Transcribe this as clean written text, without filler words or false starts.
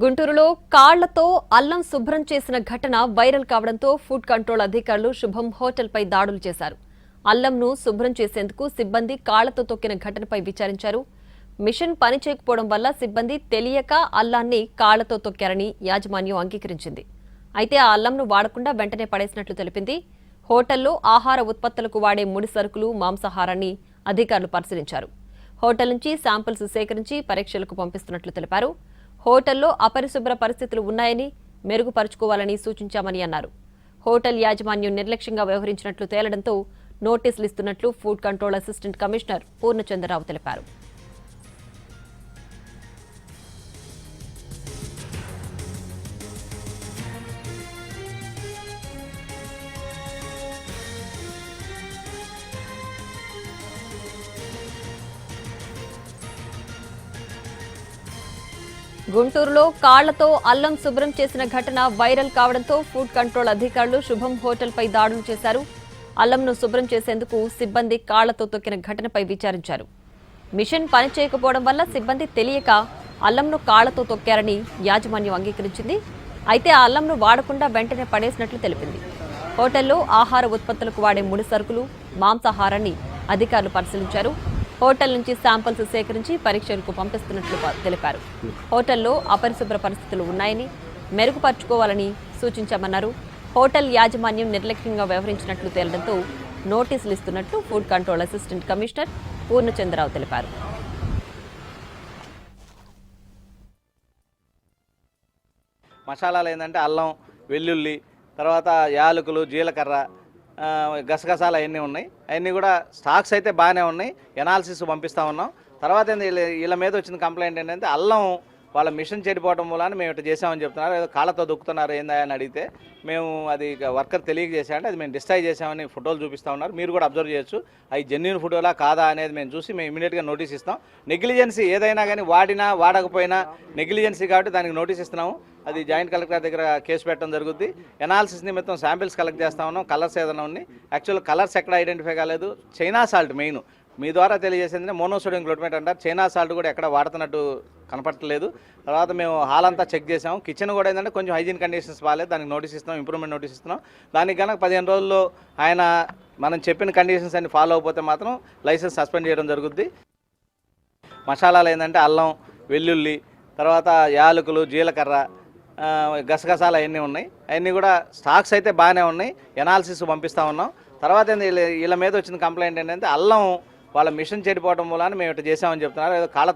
గుంటూరులో కాళ్లతో అల్లం శుభ్రం చేసిన ఘటన వైరల్ కావడంతో ఫుడ్ కంట్రోల్ అధికారులు శుభం హోటల్పై దాడులు చేశారు. అల్లంను శుభ్రం చేసేందుకు సిబ్బంది కాళ్లతో తొక్కిన ఘటనపై విచారించారు. మిషన్ పనిచేయకపోవడం వల్ల సిబ్బంది తెలియక అల్లాన్ని కాళ్లతో తొక్కారని యాజమాన్యం అంగీకరించింది. అయితే ఆ అల్లంను వాడకుండా వెంటనే పడేసినట్లు తెలిపింది. హోటల్లో ఆహార ఉత్పత్తులకు వాడే ముడి సరుకులు, మాంసాహారాన్ని అధికారులు పరిశీలించారు. హోటల్ నుంచి శాంపిల్స్ సేకరించి పరీక్షలకు పంపిస్తున్నట్లు తెలిపారు. హోటల్లో అపరిశుభ్ర పరిస్థితులు ఉన్నాయని, మెరుగుపరుచుకోవాలని సూచించామని అన్నారు. హోటల్ యాజమాన్యం నిర్లక్ష్యంగా వ్యవహరించినట్లు తేలడంతో నోటీసులు ఇస్తున్నట్లు food control assistant commissioner Purnachandrarao తెలిపారు. గుంటూరులో కాళ్లతో అల్లం శుభ్రం చేసిన ఘటన వైరల్ కావడంతో ఫుడ్ కంట్రోల్ అధికారులు శుభం హోటల్పై దాడులు చేశారు. అల్లంను శుభ్రం చేసేందుకు సిబ్బంది కాళ్లతో తొక్కిన ఘటనపై విచారించారు. మిషన్ పనిచేయకపోవడం వల్ల సిబ్బంది తెలియక అల్లంను కాళ్లతో తొక్కారని యాజమాన్యం అంగీకరించింది. అయితే ఆ అల్లంను వాడకుండా వెంటనే పడేసినట్లు తెలిపింది. హోటల్లో ఆహార ఉత్పత్తులకు వాడే ముడి సరుకులు, మాంసాహారాన్ని అధికారులు పరిశీలించారు. హోటల్ నుంచి శాంపిల్స్ సేకరించి పరీక్షలకు పంపిస్తున్నట్లు తెలిపారు. హోటల్లో అపరిశుభ్ర పరిస్థితులు ఉన్నాయని, మెరుగుపరుచుకోవాలని సూచించామన్నారు. హోటల్ యాజమాన్యం నిర్లక్ష్యంగా వ్యవహరించినట్లు తేలడంతో నోటీసులు ఇస్తున్నట్లు food control assistant commissioner Purnachandrarao తెలిపారు. మసాలాలు ఏంటంటే అల్లం, వెల్లుల్లి, తర్వాత యాలకులు, జీలకర్ర, గసగసాలు అవన్నీ ఉన్నాయి. అవన్నీ కూడా స్టాక్స్ అయితే బాగానే ఉన్నాయి. ఎనాలిసిస్ పంపిస్తూ ఉన్నాం. తర్వాత వీళ్ళ మీద వచ్చిన కంప్లైంట్ ఏంటంటే అల్లం వాళ్ళ మిషన్ చెడిపోవడం వల్ల మేము ఇట్లా చేసామని చెప్తున్నారు. ఏదో కాళ్ళతో దొక్కుతున్నారు ఏందా అని అడిగితే మేము అది వర్కర్ తెలియజేసామంటే అది మేము డిస్ట్రాయ్ చేసామని ఫోటోలు చూపిస్తూ ఉన్నారు. మీరు కూడా అబ్జర్వ్ చేయొచ్చు. అవి జెన్యూన్ ఫోటోలా కాదా అనేది మేము చూసి మేము ఇమీడియట్గా నోటీస్ ఇస్తాం. నెగ్లిజెన్సీ ఏదైనా కానీ వాడినా వాడకపోయినా నెగ్లిజెన్సీ కాబట్టి దానికి నోటీస్ ఇస్తున్నాము. అది జాయింట్ కలెక్టర్ దగ్గర కేసు పెట్టడం జరుగుతుంది. ఎనాలిసిస్ నిమిత్తం శాంపిల్స్ కలెక్ట్ చేస్తా ఉన్నాం. కలర్స్ ఏదైనా ఉన్నాయి. యాక్చువల్ కలర్స్ ఎక్కడ ఐడెంటిఫై కాలేదు. చైనా సాల్ట్ మెయిన్ మీ ద్వారా తెలియజేసింది మోనోసోడియం గ్లూటమేట్ అంటారు. చైనా సాల్ట్ కూడా ఎక్కడ వాడుతున్నట్టు కనపడలేదు. తర్వాత మేము హాల్ అంతా చెక్ చేసాము. కిచెన్ కూడా ఏంటంటే కొంచెం హైజీన్ కండిషన్స్ బాగాలేదు. దానికి నోటీస్ ఇస్తున్నాం, ఇంప్రూవ్మెంట్ నోటీస్ ఇస్తున్నాం. దానికి కనుక 15 రోజుల్లో ఆయన మనం చెప్పిన కండిషన్స్ అన్ని ఫాలో అయిపోతే మాత్రం లైసెన్స్ సస్పెండ్ చేయడం జరుగుద్ది. మసాలాలు ఏంటంటే అల్లం, వెల్లుల్లి, తర్వాత యాలకులు, జీలకర్ర, గసగసాలు అవన్నీ ఉన్నాయి. అవన్నీ కూడా స్టాక్స్ అయితే బాగానే ఉన్నాయి. ఎనాలిసిస్ పంపిస్తూ ఉన్నాం. తర్వాత వీళ్ళ మీద వచ్చిన కంప్లైంట్ ఏంటంటే అల్లం వాళ్ళ మిషన్ చెడిపోవడం వల్ల మేము ఇట్లా చేసామని చెప్తున్నారు. ఏదో కాళ్ళ